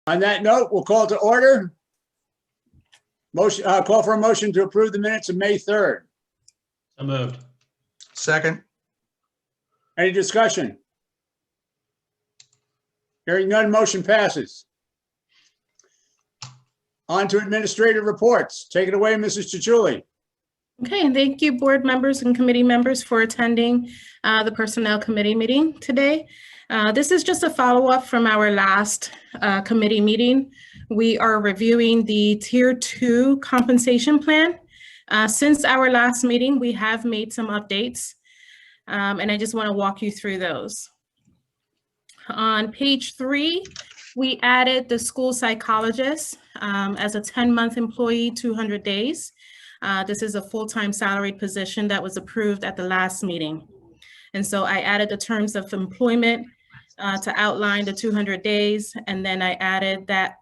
On that note, we'll call to order. Motion, call for a motion to approve the minutes of May 3rd. So moved. Second. Any discussion? Hearing none, motion passes. On to administrative reports. Take it away, Mrs. Chichuli. Okay, thank you, board members and committee members, for attending the Personnel Committee meeting today. This is just a follow-up from our last committee meeting. We are reviewing the Tier 2 compensation plan. Since our last meeting, we have made some updates, and I just want to walk you through those. On page 3, we added the school psychologist as a 10-month employee, 200 days. This is a full-time salaried position that was approved at the last meeting. And so I added the terms of employment to outline the 200 days, and then I added that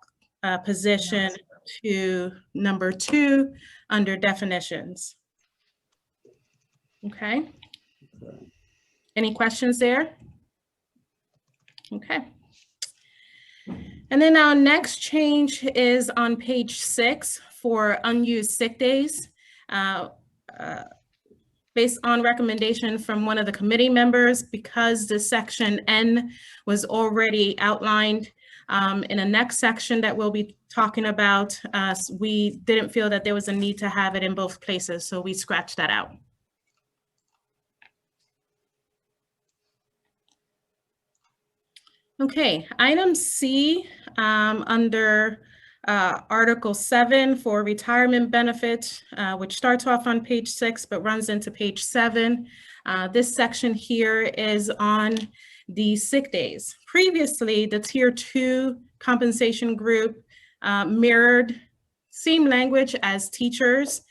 position to number 2 under definitions. Okay. Any questions there? Okay. And then our next change is on page 6 for unused sick days. Based on recommendation from one of the committee members, because the section N was already outlined in a next section that we'll be talking about, we didn't feel that there was a need to have it in both places, so we scratched that out. Okay, item C under Article 7 for retirement benefit, which starts off on page 6 but runs into page 7. This section here is on the sick days. Previously, the Tier 2 compensation group mirrored same language as teachers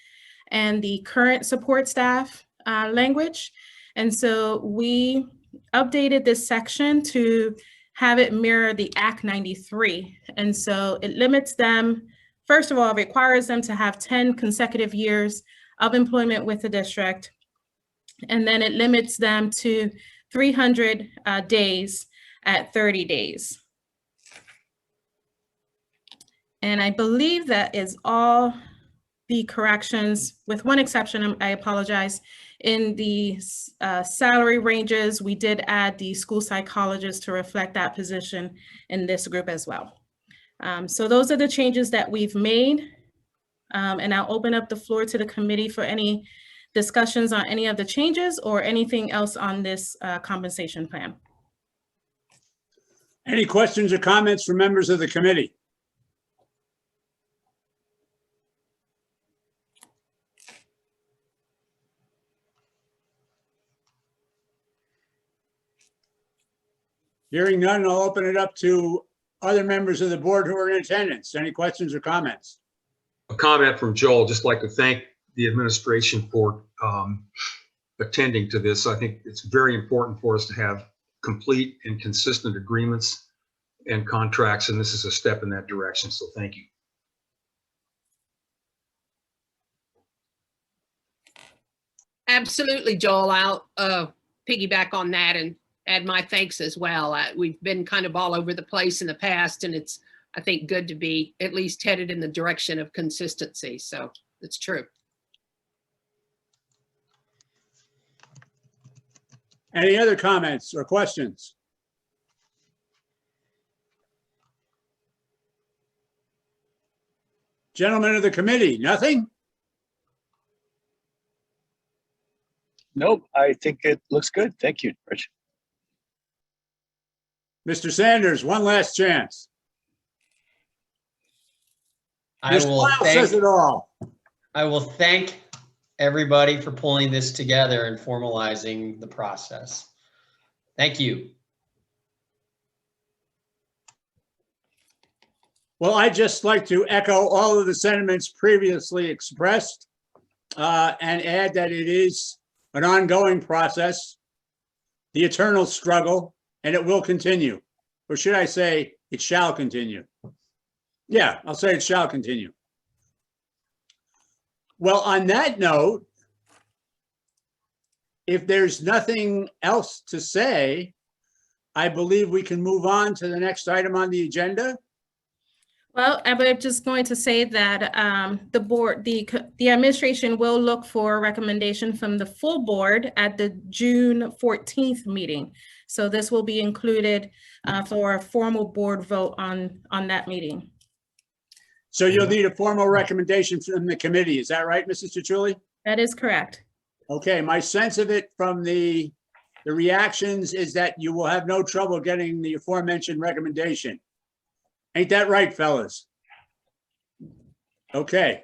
and the current support staff language. And so we updated this section to have it mirror the Act 93. And so it limits them, first of all, requires them to have 10 consecutive years of employment with the district. And then it limits them to 300 days at 30 days. And I believe that is all the corrections, with one exception, I apologize. In the salary ranges, we did add the school psychologist to reflect that position in this group as well. So those are the changes that we've made. And I'll open up the floor to the committee for any discussions on any of the changes or anything else on this compensation plan. Any questions or comments from members of the committee? Hearing none, I'll open it up to other members of the board who are in attendance. Any questions or comments? A comment from Joel. Just like to thank the administration for attending to this. I think it's very important for us to have complete and consistent agreements and contracts, and this is a step in that direction. So thank you. Absolutely, Joel. I'll piggyback on that and add my thanks as well. We've been kind of all over the place in the past, and it's, I think, good to be at least headed in the direction of consistency. So it's true. Any other comments or questions? Gentlemen of the committee, nothing? Nope, I think it looks good. Thank you, Rich. Mr. Sanders, one last chance. I Your smile says it all. will thank everybody for pulling this together and formalizing the process. Thank you. Well, I'd just like to echo all of the sentiments previously expressed and add that it is an ongoing process, the eternal struggle, and it will continue. Or should I say, it shall continue. Yeah, I'll say it shall continue. Well, on that note, if there's nothing else to say, I believe we can move on to the next item on the agenda. Well, I'm just going to say that the board, the administration will look for a recommendation from the full board at the June 14th meeting. So this will be included for a formal board vote on that meeting. So you'll need a formal recommendation from the committee. Is that right, Mrs. Tetruли? That is correct. Okay, my sense of it from the reactions is that you will have no trouble getting the aforementioned recommendation. Ain't that right, fellas? Okay,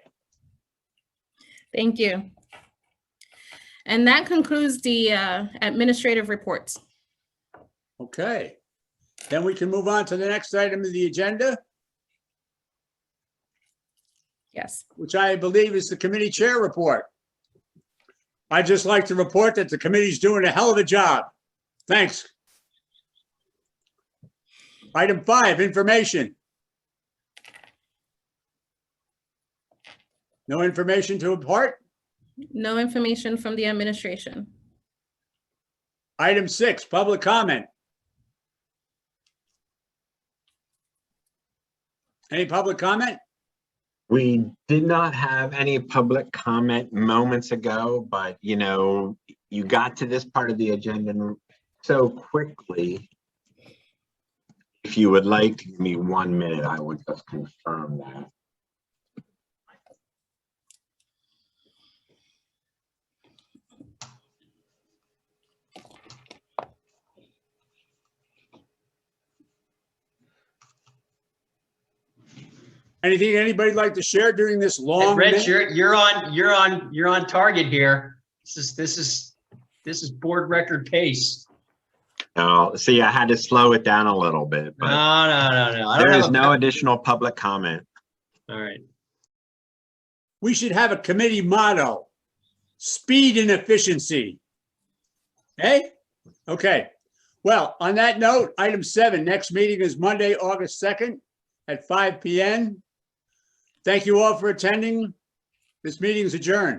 Thank you. And that concludes the administrative reports. okay. Then we can move on to the next item of the agenda, Yes. which I believe is the committee chair report. I'd just like to report that the committee's doing a hell of a job. Thanks. Item 5, information. No information to impart? No information from the administration. Item 6, public comment. Any public comment? We did not have any public comment moments ago, but you know, you got to this part of the agenda so quickly. If you would like to give me 1 minute, I would just confirm that. Anything anybody'd like to share during this long? Rich, minute? you're on target here. This is board record pace. No, see, I had to slow it down a little bit, No, but no. I don't there have is a- no additional public comment. All right. We should have a committee motto: speed and efficiency. Hey? Okay. Well, on that note, item 7, next meeting is Monday, August 2nd at 5 p.m. Thank you all for attending. This meeting is adjourned.